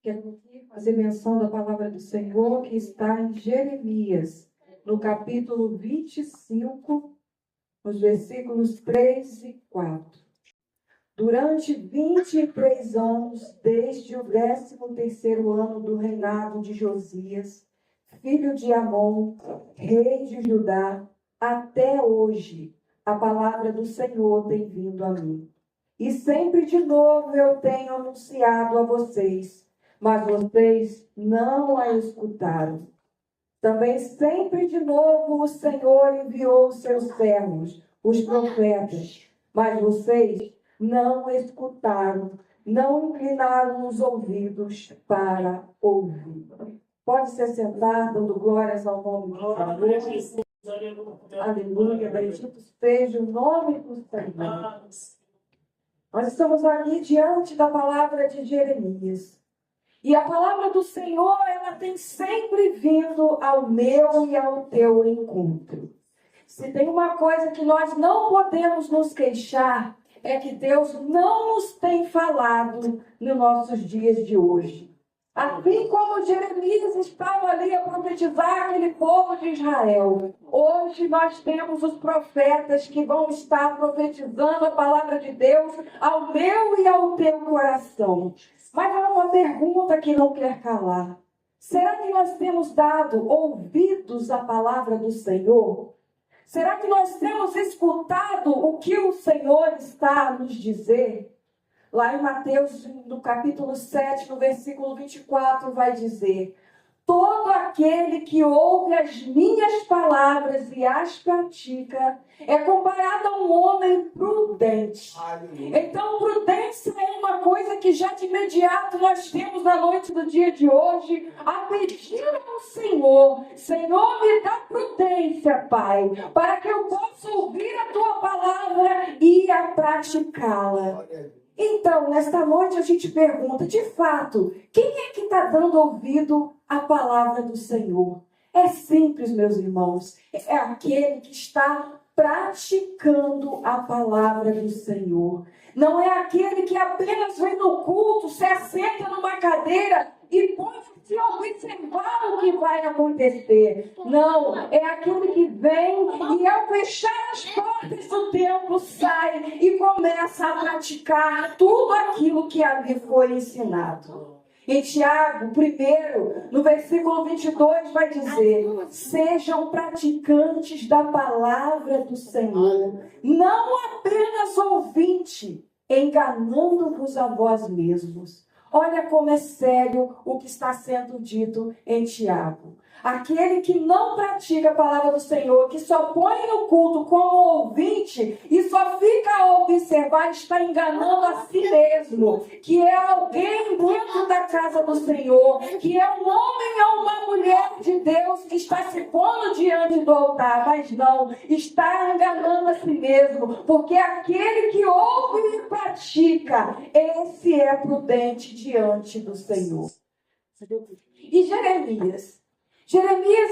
Quero aqui fazer menção da palavra do Senhor que está em Jeremias, no capítulo 25, nos versículos 3 e 4. Durante 23 anos, desde o 13º ano do reinado de Josias, filho de Amon, rei de Judá, até hoje, a palavra do Senhor tem vindo a mim. E sempre de novo eu tenho anunciado a vocês, mas vocês não a escutaram. Também sempre de novo o Senhor enviou os seus servos, os profetas, mas vocês não escutaram, não inclinaram os ouvidos para ouvir. Pode se sentar, dando glórias ao nome do Senhor. Aleluia, bendito seja o nome do Senhor. Nós estamos aqui diante da palavra de Jeremias. E a palavra do Senhor, ela tem sempre vindo ao meu e ao teu encontro. Se tem uma coisa que nós não podemos nos queixar, é que Deus não nos tem falado nos nossos dias de hoje. Assim como Jeremias estava ali a profetizar aquele povo de Israel, hoje nós temos os profetas que vão estar profetizando a palavra de Deus ao meu e ao teu coração. Mas há uma pergunta que não quer calar. Será que nós temos dado ouvidos à palavra do Senhor? Será que nós temos escutado o que o Senhor está a nos dizer? Lá em Mateus, no capítulo 7, no versículo 24, vai dizer: todo aquele que ouve as minhas palavras e as pratica é comparado a um homem prudente. Então, prudência é uma coisa que já de imediato nós temos na noite do dia de hoje a pedir ao Senhor: Senhor, me dá prudência, Pai, para que eu possa ouvir a tua palavra e a praticá-la. Então, nesta noite a gente pergunta, de fato, quem é que está dando ouvido à palavra do Senhor? É simples, meus irmãos, é aquele que está praticando a palavra do Senhor. Não é aquele que apenas vem no culto, se assenta numa cadeira e pode se observar o que vai acontecer. Não, é aquele que vem e ao fechar as portas do templo sai e começa a praticar tudo aquilo que ali foi ensinado. Em Tiago, primeiro, no versículo 22, vai dizer: sejam praticantes da palavra do Senhor, não apenas ouvinte, enganando-vos a vós mesmos. Olha como é sério o que está sendo dito em Tiago. Aquele que não pratica a palavra do Senhor, que só põe no culto como ouvinte e só fica a observar, está enganando a si mesmo, que é alguém dentro da casa do Senhor, que é um homem ou uma mulher de Deus que está se pondo diante do altar, mas não, está enganando a si mesmo, porque aquele que ouve e pratica, esse é prudente diante do Senhor. E Jeremias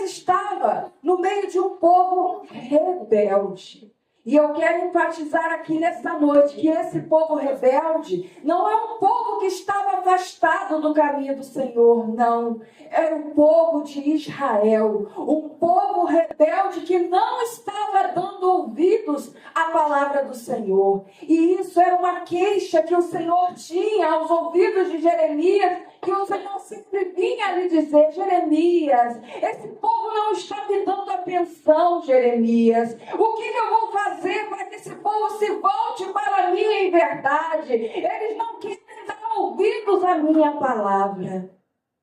estava no meio de um povo rebelde. E eu quero enfatizar aqui nesta noite que esse povo rebelde não é um povo que estava afastado do caminho do Senhor, não. Era o povo de Israel, um povo rebelde que não estava dando ouvidos à palavra do Senhor. E isso era uma queixa que o Senhor tinha aos ouvidos de Jeremias, que o Senhor sempre vinha lhe dizer: Jeremias, esse povo não está me dando atenção, Jeremias. O que eu vou fazer para que esse povo se volte para mim em verdade? Eles não querem dar ouvidos à minha palavra.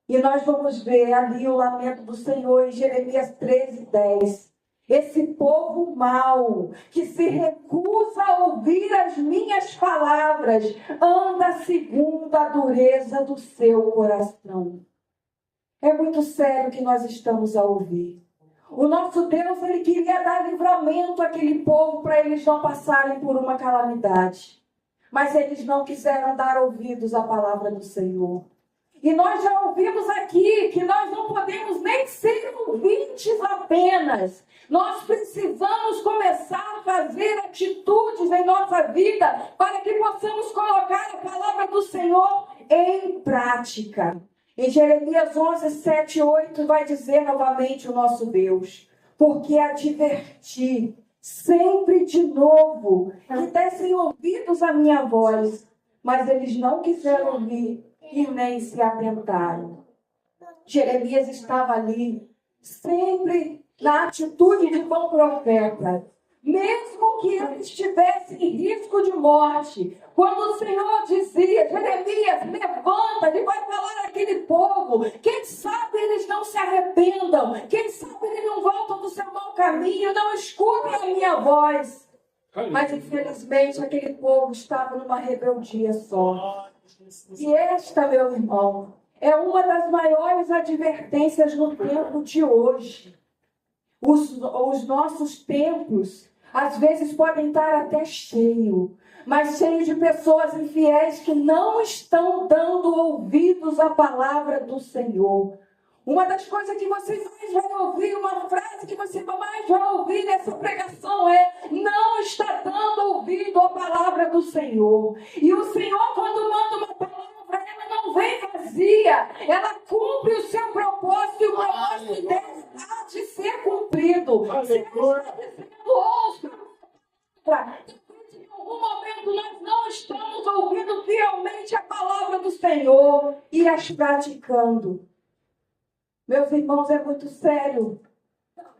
E nós vamos ver ali o lamento do Senhor em Jeremias 13:10. Esse povo mau, que se recusa a ouvir as minhas palavras, anda segundo a dureza do seu coração. É muito sério que nós estamos a ouvir. O nosso Deus, Ele queria dar livramento àquele povo para eles não passarem por uma calamidade. Mas eles não quiseram dar ouvidos à palavra do Senhor. E nós já ouvimos aqui que nós não podemos nem ser ouvintes apenas. Nós precisamos começar a fazer atitudes em nossa vida para que possamos colocar a palavra do Senhor em prática. Em Jeremias 11, 7 e 8 vai dizer novamente o nosso Deus: porque adverti sempre de novo que dessem ouvidos à minha voz, mas eles não quiseram ouvir e nem se atentaram. Jeremias estava ali, sempre na atitude de bom profeta. Mesmo que ele estivesse em risco de morte, quando o Senhor dizia: Jeremias, levanta, ele vai falar àquele povo, quem sabe eles não se arrependam, quem sabe eles não voltam do seu mau caminho, não escutem a minha voz. Mas infelizmente aquele povo estava numa rebeldia só. E esta, meu irmão, é uma das maiores advertências no tempo de hoje. Os nossos templos, às vezes, podem estar até cheios, mas cheios de pessoas infiéis que não estão dando ouvidos à palavra do Senhor. Uma das coisas que você mais vai ouvir, uma frase que você mais vai ouvir nessa pregação é: não está dando ouvido à palavra do Senhor. E o Senhor, quando manda uma palavra, ela não vem vazia, ela cumpre o seu propósito, e o propósito dela há de ser cumprido. Se ela está dizendo, ouça, em algum momento nós não estamos ouvindo fielmente a palavra do Senhor e as praticando. Meus irmãos, é muito sério.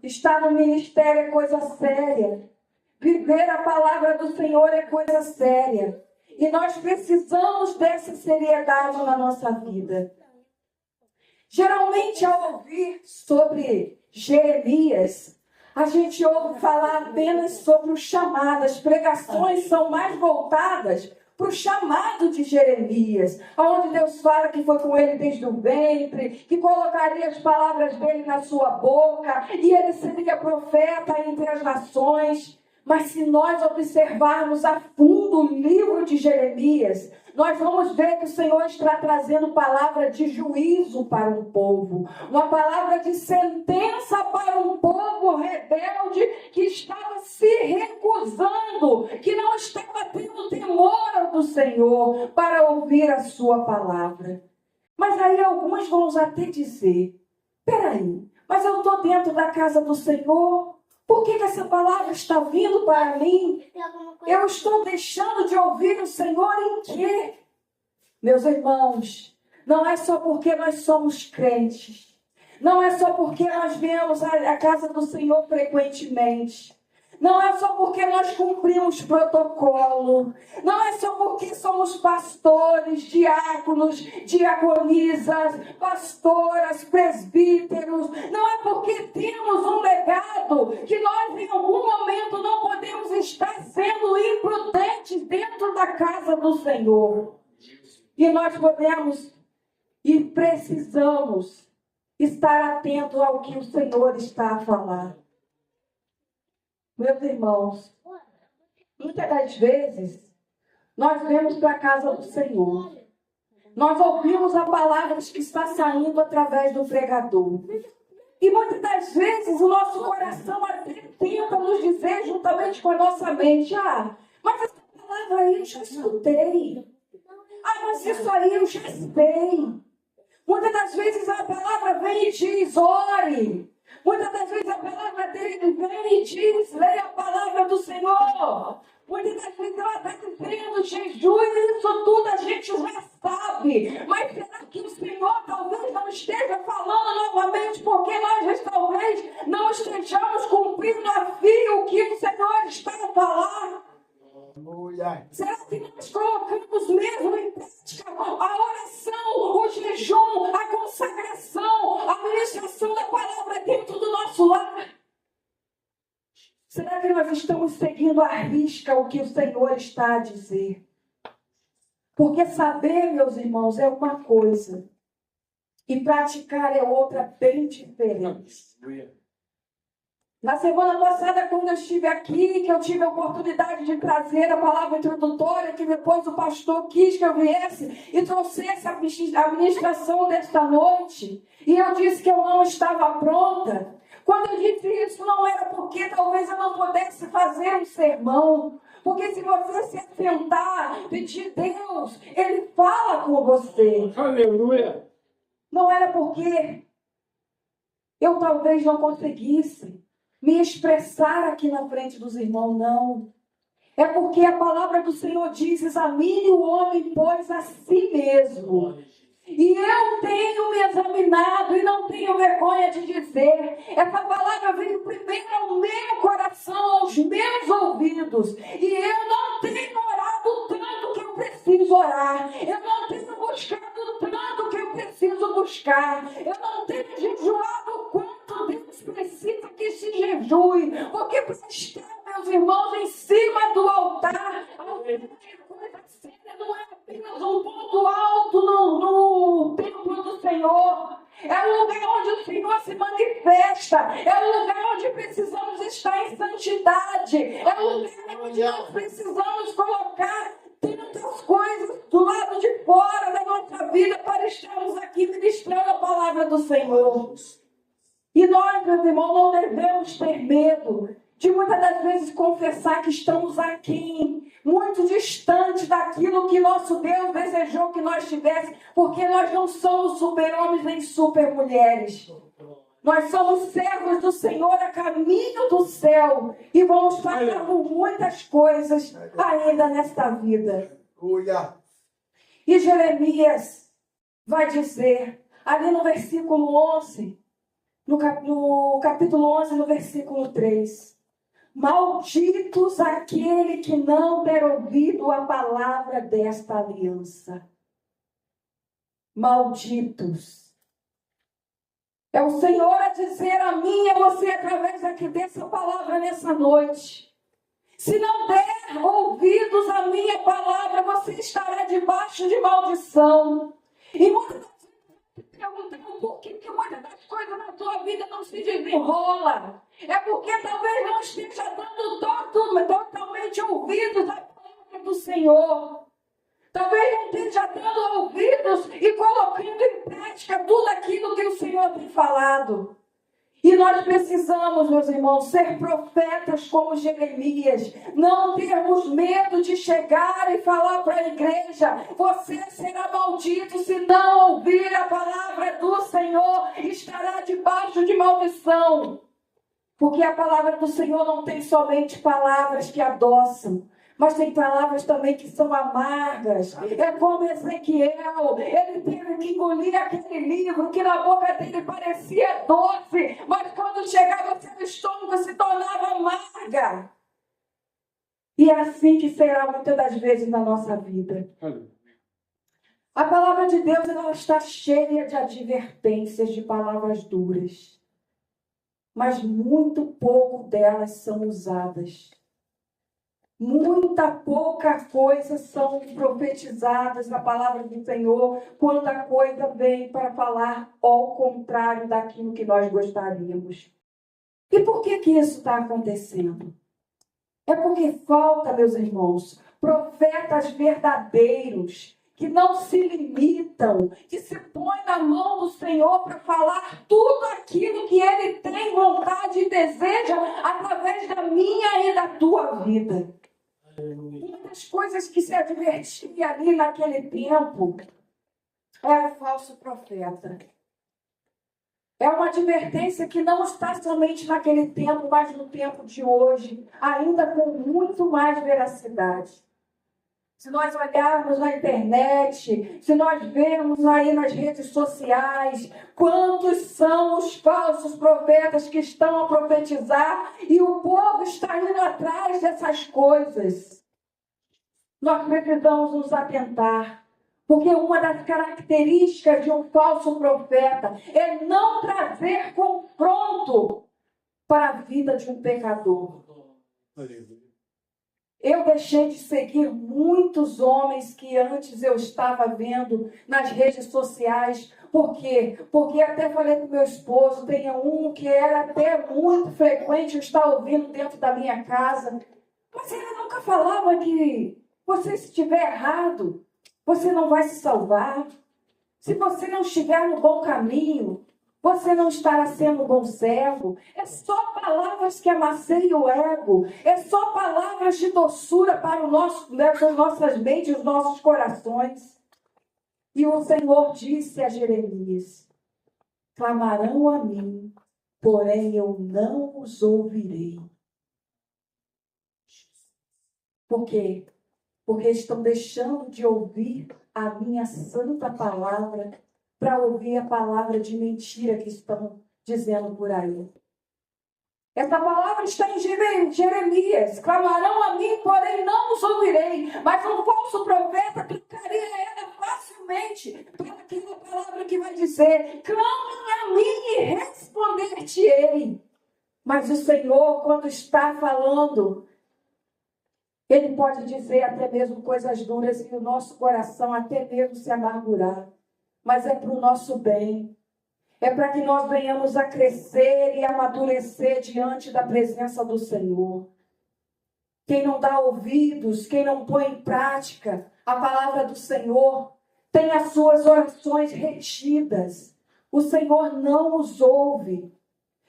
Estar no ministério é coisa séria. Viver a palavra do Senhor é coisa séria. E nós precisamos dessa seriedade na nossa vida. Geralmente, ao ouvir sobre Jeremias, a gente ouve falar apenas sobre o chamado. As pregações são mais voltadas para o chamado de Jeremias, onde Deus fala que foi com ele desde o ventre, que colocaria as palavras dele na sua boca, e ele seria profeta entre as nações. Mas se nós observarmos a fundo o livro de Jeremias, nós vamos ver que o Senhor está trazendo palavra de juízo para um povo, uma palavra de sentença para um povo rebelde que estava se recusando, que não estava tendo temor do Senhor para ouvir a sua palavra. Mas aí alguns vão até dizer: peraí, mas eu estou dentro da casa do Senhor, por que essa palavra está vindo para mim? Eu estou deixando de ouvir o Senhor em quê? Meus irmãos, não é só porque nós somos crentes. Não é só porque nós viemos à casa do Senhor frequentemente. Não é só porque nós cumprimos protocolo. Não é só porque somos pastores, diáconos, diaconisas, pastoras, presbíteros. Não é porque temos um legado que nós em algum momento não podemos estar sendo imprudentes dentro da casa do Senhor. E nós podemos e precisamos estar atentos ao que o Senhor está a falar. Meus irmãos, muitas das vezes, nós vemos para a casa do Senhor. Nós ouvimos a palavra que está saindo através do pregador. E muitas das vezes o nosso coração até tenta nos dizer, juntamente com a nossa mente: mas essa palavra aí eu já escutei. Mas isso aí eu já sei. Muitas das vezes a palavra vem e diz: ore. Muitas das vezes a palavra dele vem e diz: leia a palavra do Senhor. Muitas das vezes ela está dizendo: jejum, isso tudo a gente já sabe. Mas será que o Senhor talvez não esteja falando novamente porque nós talvez não estejamos cumprindo a fio o que o Senhor está a falar? Será que nós colocamos mesmo em prática a oração, o jejum, a consagração, a ministração da palavra dentro do nosso lar? Será que nós estamos seguindo à risca o que o Senhor está a dizer? Porque saber, meus irmãos, é uma coisa e praticar é outra bem diferente. Na semana passada, quando eu estive aqui, que eu tive a oportunidade de trazer a palavra introdutória, que depois o pastor quis que eu viesse e trouxesse a ministração desta noite, e eu disse que eu não estava pronta. Quando eu disse isso, não era porque talvez eu não pudesse fazer um sermão, porque se você se assentar, pedir Deus, Ele fala com você. Aleluia! Não era porque eu talvez não conseguisse me expressar aqui na frente dos irmãos, não. É porque a palavra do Senhor diz: examine o homem, pois, a si mesmo. E eu tenho me examinado e não tenho vergonha de dizer. Essa palavra veio primeiro ao meu coração, aos meus ouvidos. E eu não tenho orado tanto que eu preciso orar. Eu não tenho buscado tanto que eu preciso buscar. Eu não tenho jejuado o quanto Deus precisa que se jejue. Porque para estar, meus irmãos, em cima do altar, não é apenas um ponto alto no templo do Senhor. É o lugar onde o Senhor se manifesta. É o lugar onde precisamos estar em santidade. É o lugar onde nós precisamos colocar tantas coisas do lado de fora da nossa vida para estarmos aqui ministrando a palavra do Senhor. E nós, meus irmãos, não devemos ter medo de muitas das vezes confessar que estamos aquém, muito distante daquilo que nosso Deus desejou que nós tivéssemos, porque nós não somos super-homens nem super-mulheres. Nós somos servos do Senhor a caminho do céu e vamos passar por muitas coisas ainda nesta vida. E Jeremias vai dizer, ali no versículo 11, no capítulo 11, no versículo 3, malditos aquele que não ter ouvido a palavra desta aliança. Malditos. É o Senhor a dizer a mim e a você através aqui dessa palavra nessa noite. Se não der ouvidos à minha palavra, você estará debaixo de maldição. E muitas das vezes perguntando por que muitas das coisas na sua vida não se desenrola. É porque talvez não esteja dando totalmente ouvidos à palavra do Senhor. Talvez não esteja dando ouvidos e colocando em prática tudo aquilo que o Senhor tem falado. E nós precisamos, meus irmãos, ser profetas como Jeremias. Não termos medo de chegar e falar para a igreja: você será maldito se não ouvir a palavra do Senhor, estará debaixo de maldição. Porque a palavra do Senhor não tem somente palavras que adoçam, mas tem palavras também que são amargas. É como Ezequiel, ele teve que engolir aquele livro que na boca dele parecia doce, mas quando chegava ao seu estômago se tornava amarga. E é assim que será muitas das vezes na nossa vida. A palavra de Deus, ela está cheia de advertências, de palavras duras, mas muito pouco delas são usadas. Muita pouca coisa são profetizadas na palavra do Senhor quando a coisa vem para falar ao contrário daquilo que nós gostaríamos. E por que isso está acontecendo? É porque falta, meus irmãos, profetas verdadeiros que não se limitam, que se põem na mão do Senhor para falar tudo aquilo que Ele tem vontade e deseja através da minha e da tua vida. Uma das coisas que se advertia ali naquele tempo era o falso profeta. É uma advertência que não está somente naquele tempo, mas no tempo de hoje, ainda com muito mais veracidade. Se nós olharmos na internet, se nós vermos aí nas redes sociais, quantos são os falsos profetas que estão a profetizar e o povo está indo atrás dessas coisas. Nós precisamos nos atentar, porque uma das características de um falso profeta é não trazer confronto para a vida de um pecador. Eu deixei de seguir muitos homens que antes eu estava vendo nas redes sociais. Por quê? Porque até falei com meu esposo, tem um que era até muito frequente eu estar ouvindo dentro da minha casa. Mas ele nunca falava que você, se estiver errado, você não vai se salvar. Se você não estiver no bom caminho, você não estará sendo um bom servo. É só palavras que amasseiam o ego. É só palavras de doçura para as nossas mentes, os nossos corações. E o Senhor disse a Jeremias: clamarão a mim, porém eu não os ouvirei. Por quê? Porque estão deixando de ouvir a minha santa palavra para ouvir a palavra de mentira que estão dizendo por aí. Essa palavra está em Jeremias. Clamarão a mim, porém não os ouvirei. Mas um falso profeta aplicaria ela facilmente para aquela palavra que vai dizer: clamem a mim e responder-te-ei. Mas o Senhor, quando está falando, Ele pode dizer até mesmo coisas duras e o nosso coração até mesmo se amargurar. Mas é para o nosso bem. É para que nós venhamos a crescer e amadurecer diante da presença do Senhor. Quem não dá ouvidos, quem não põe em prática a palavra do Senhor, tem as suas orações retidas. O Senhor não os ouve.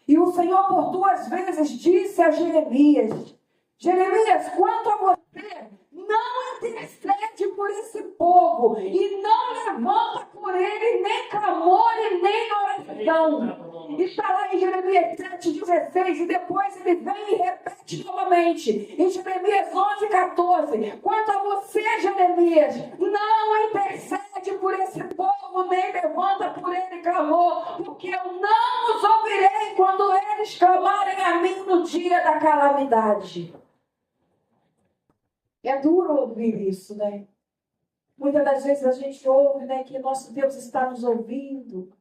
E o Senhor por 2 vezes disse a Jeremias: Jeremias, quanto a você, não intercede por esse povo e não levanta por ele nem clamor e nem oração. Está lá em Jeremias 7,16 e depois ele vem e repete novamente em Jeremias 11,14. Quanto a você, Jeremias, não intercede por esse povo nem levanta por ele clamor, porque eu não os ouvirei quando eles clamarem a mim no dia da calamidade. É duro ouvir isso, né? Muitas das vezes a gente ouve, né, que nosso Deus está nos ouvindo.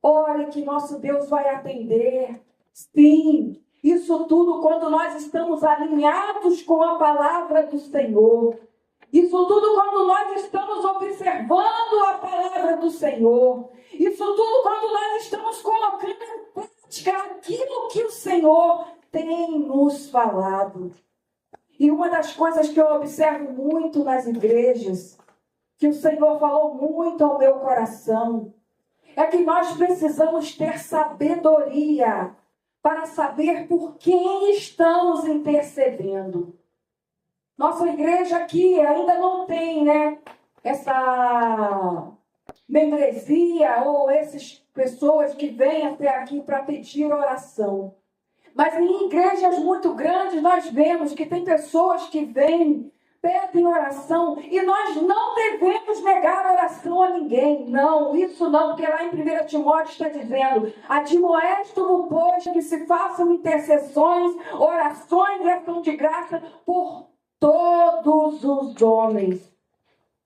Ore que nosso Deus vai atender. Sim, isso tudo quando nós estamos alinhados com a palavra do Senhor. Isso tudo quando nós estamos observando a palavra do Senhor. Isso tudo quando nós estamos colocando em prática aquilo que o Senhor tem nos falado. E uma das coisas que eu observo muito nas igrejas, que o Senhor falou muito ao meu coração, é que nós precisamos ter sabedoria para saber por quem estamos intercedendo. Nossa igreja aqui ainda não tem, né, essa membresia ou essas pessoas que vêm até aqui para pedir oração. Mas em igrejas muito grandes nós vemos que tem pessoas que vêm, pedem oração, e nós não devemos negar oração a ninguém. Não, isso não, porque lá em 1 Timóteo está dizendo: admoesto-vos, pois, que se façam intercessões, orações e ação de graça por todos os homens,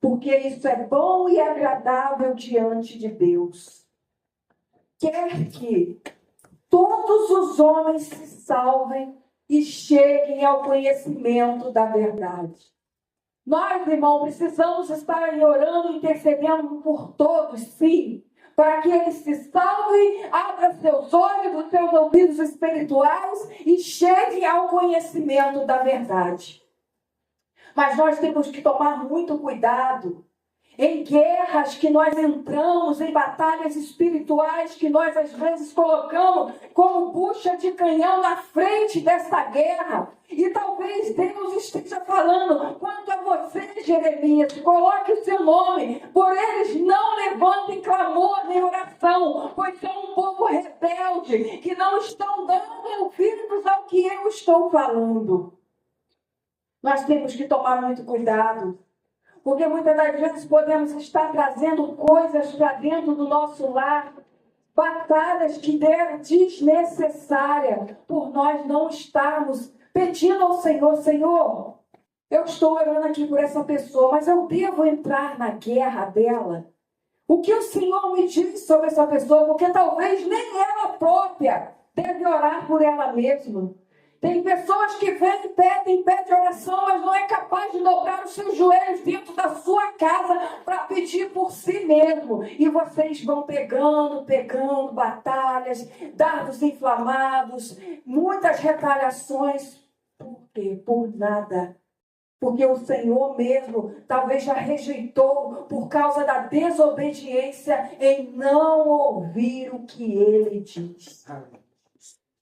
porque isso é bom e agradável diante de Deus. Quer que todos os homens se salvem e cheguem ao conhecimento da verdade. Nós, irmãos, precisamos estar orando e intercedendo por todos, sim, para que eles se salvem, abram seus olhos, seus ouvidos espirituais e cheguem ao conhecimento da verdade. Mas nós temos que tomar muito cuidado em guerras que nós entramos, em batalhas espirituais que nós às vezes colocamos como bucha de canhão na frente dessa guerra. E talvez Deus esteja falando: quanto a você, Jeremias, coloque o seu nome, por eles não levantem clamor nem oração, pois são um povo rebelde, que não estão dando ouvidos ao que eu estou falando. Nós temos que tomar muito cuidado, porque muitas das vezes podemos estar trazendo coisas para dentro do nosso lar, batalhas que deram desnecessárias, por nós não estarmos pedindo ao Senhor: Senhor, eu estou orando aqui por essa pessoa, mas eu devo entrar na guerra dela? O que o Senhor me diz sobre essa pessoa? Porque talvez nem ela própria deve orar por ela mesma. Tem pessoas que vêm e pedem oração, mas não é capaz de dobrar os seus joelhos dentro da sua casa para pedir por si mesmo. E vocês vão pegando batalhas, dardos inflamados, muitas retaliações. Por quê? Por nada. Porque o Senhor mesmo talvez já rejeitou por causa da desobediência em não ouvir o que Ele diz.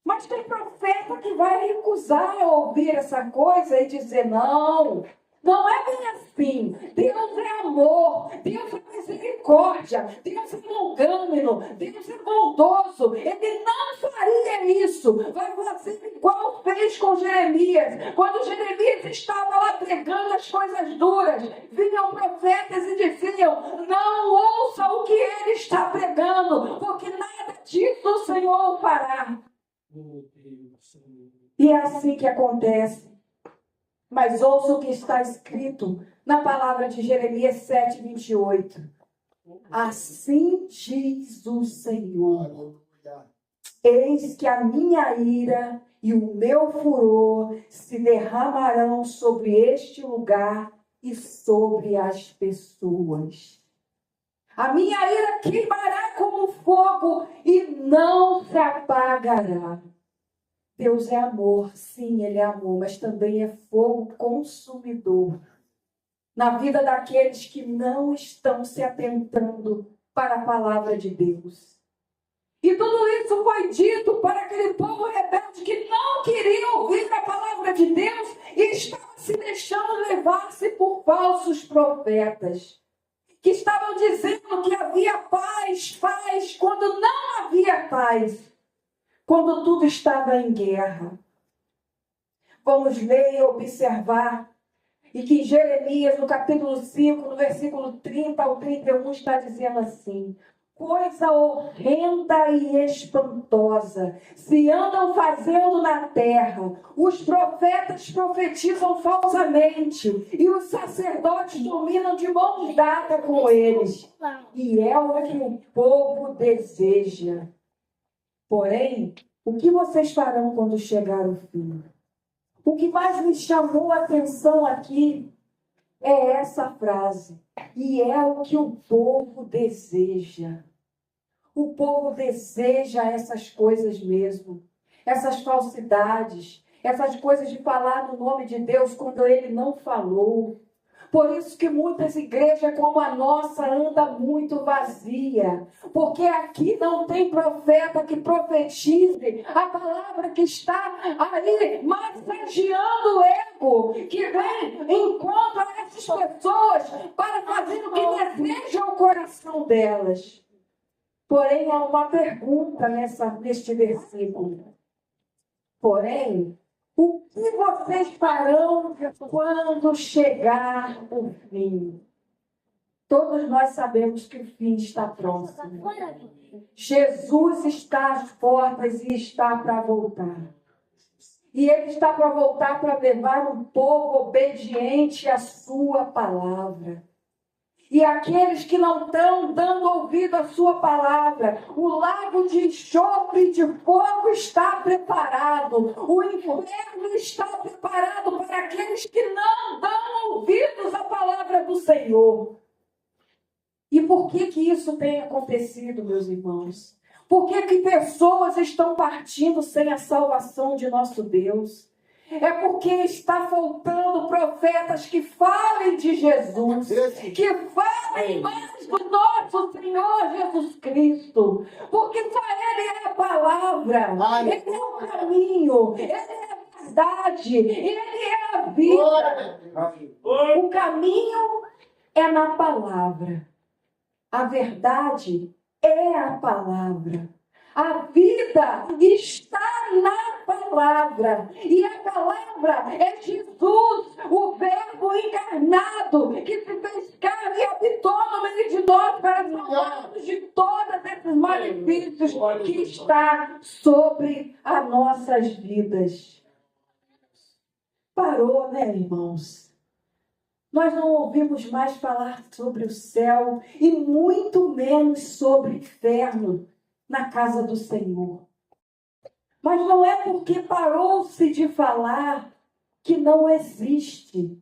Mas tem profeta que vai recusar ouvir essa coisa e dizer: não Não é bem assim. Deus é amor, Deus é misericórdia, Deus é longânimo, Deus é bondoso. Ele não faria isso. Vai fazer igual fez com Jeremias. Quando Jeremias estava lá pregando as coisas duras, vinham profetas e diziam: não ouça o que ele está pregando, porque nada disso o Senhor fará. E é assim que acontece. Mas ouça o que está escrito na palavra de Jeremias 7:28. Assim diz o Senhor: eis que a minha ira e o meu furor se derramarão sobre este lugar e sobre as pessoas. A minha ira queimará como fogo e não se apagará. Deus é amor, sim, Ele é amor, mas também é fogo consumidor na vida daqueles que não estão se atentando para a palavra de Deus. E tudo isso foi dito para aquele povo rebelde que não queria ouvir a palavra de Deus e estava se deixando levar-se por falsos profetas, que estavam dizendo que havia paz quando não havia paz, quando tudo estava em guerra. Vamos ler e observar, e que Jeremias, no capítulo 5, no versículo 30 ao 31, está dizendo assim: coisa horrenda e espantosa se andam fazendo na terra. Os profetas profetizam falsamente e os sacerdotes dominam de mãos dadas com eles. E é o que o povo deseja. Porém, o que vocês farão quando chegar o fim? O que mais me chamou a atenção aqui é essa frase. E é o que o povo deseja. O povo deseja essas coisas mesmo. Essas falsidades. Essas coisas de falar no nome de Deus quando Ele não falou. Por isso que muitas igrejas como a nossa andam muito vazia. Porque aqui não tem profeta que profetize a palavra que está aí massageando o ego, que vem encontro a essas pessoas para fazer o que deseja o coração delas. Porém, há uma pergunta neste versículo. Porém, o que vocês farão quando chegar o fim? Todos nós sabemos que o fim está próximo. Jesus está às portas e está para voltar. E Ele está para voltar para levar um povo obediente à sua palavra. E aqueles que não estão dando ouvido à sua palavra, o lago de enxofre e de fogo está preparado. O inferno está preparado para aqueles que não dão ouvidos à palavra do Senhor. E por que isso tem acontecido, meus irmãos? Por que pessoas estão partindo sem a salvação de nosso Deus? É porque está faltando profetas que falem de Jesus, que falem mais do nosso Senhor Jesus Cristo, porque só Ele é a palavra, Ele é o caminho, Ele é a verdade, Ele é a vida. O caminho é na palavra, a verdade é a palavra. A vida está na palavra. E a palavra é Jesus, o Verbo encarnado, que se fez carne e habitou no meio de nós para salvar-nos de todos esses malefícios que está sobre as nossas vidas. Parou, né, irmãos? Nós não ouvimos mais falar sobre o céu e muito menos sobre o inferno na casa do Senhor. Mas não é porque parou-se de falar que não existe.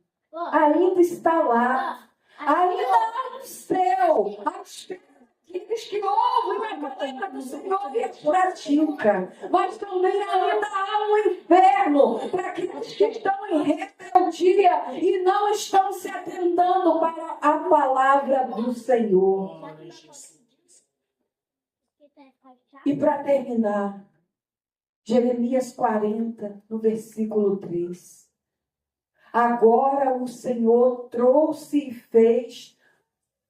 Ainda está lá. Ainda há um céu. Aqueles que ouvem a palavra do Senhor e a praticam. Mas também ainda há um inferno para aqueles que estão em rebeldia e não estão se atentando para a palavra do Senhor. E para terminar, Jeremias 40, no versículo 3. Agora o Senhor trouxe e fez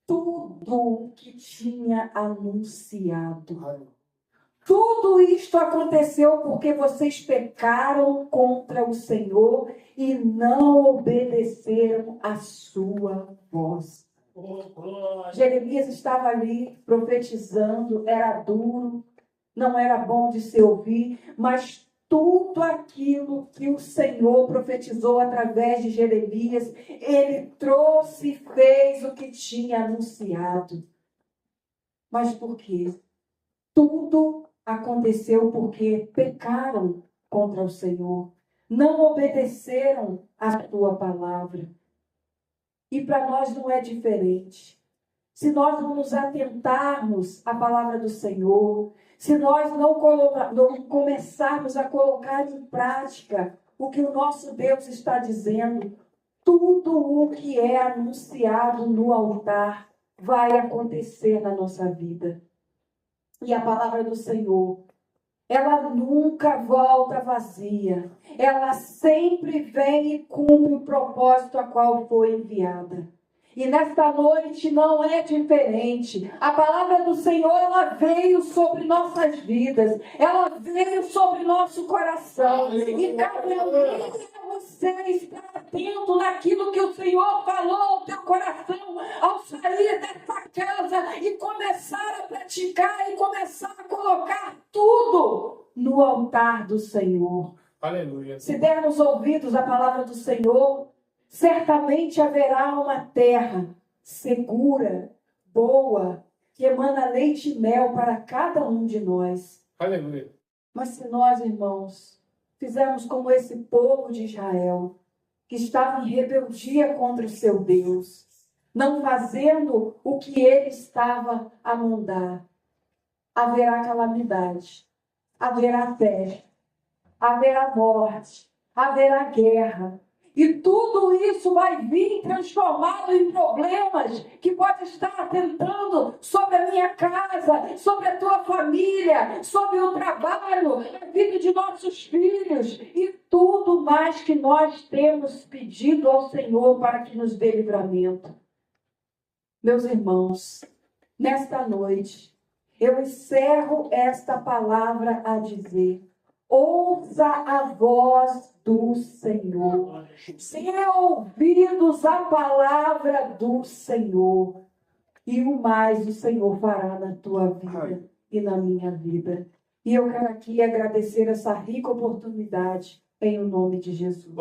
tudo o que tinha anunciado. Tudo isto aconteceu porque vocês pecaram contra o Senhor e não obedeceram a sua voz. Jeremias estava ali profetizando, era duro, não era bom de se ouvir, mas tudo aquilo que o Senhor profetizou através de Jeremias, ele trouxe e fez o que tinha anunciado. Mas por quê? Tudo aconteceu porque pecaram contra o Senhor, não obedeceram à sua palavra. E para nós não é diferente. Se nós não nos atentarmos à palavra do Senhor, se nós não começarmos a colocar em prática o que o nosso Deus está dizendo, tudo o que é anunciado no altar vai acontecer na nossa vida. E a palavra do Senhor, ela nunca volta vazia. Ela sempre vem e cumpre o propósito a qual foi enviada. E nesta noite não é diferente. A palavra do Senhor, ela veio sobre nossas vidas. Ela veio sobre nosso coração. E cabe a mim e a você estar atento naquilo que o Senhor falou ao teu coração ao sair dessa casa e começar a praticar e começar a colocar tudo no altar do Senhor. Aleluia. Se dermos ouvidos à palavra do Senhor, certamente haverá uma terra segura, boa, que emana leite e mel para cada um de nós. Aleluia. Mas se nós, irmãos, fizermos como esse povo de Israel, que estava em rebeldia contra o seu Deus, não fazendo o que ele estava a mandar, haverá calamidade, haverá peste, haverá morte, haverá guerra. E tudo isso vai vir transformado em problemas que pode estar atentando sobre a minha casa, sobre a tua família, sobre o trabalho, a vida de nossos filhos e tudo mais que nós temos pedido ao Senhor para que nos dê livramento. Meus irmãos, nesta noite, eu encerro esta palavra a dizer: ouça a voz do Senhor. Dê ouvidos à palavra do Senhor. E o mais o Senhor fará na tua vida e na minha vida. E eu quero aqui agradecer essa rica oportunidade em nome de Jesus.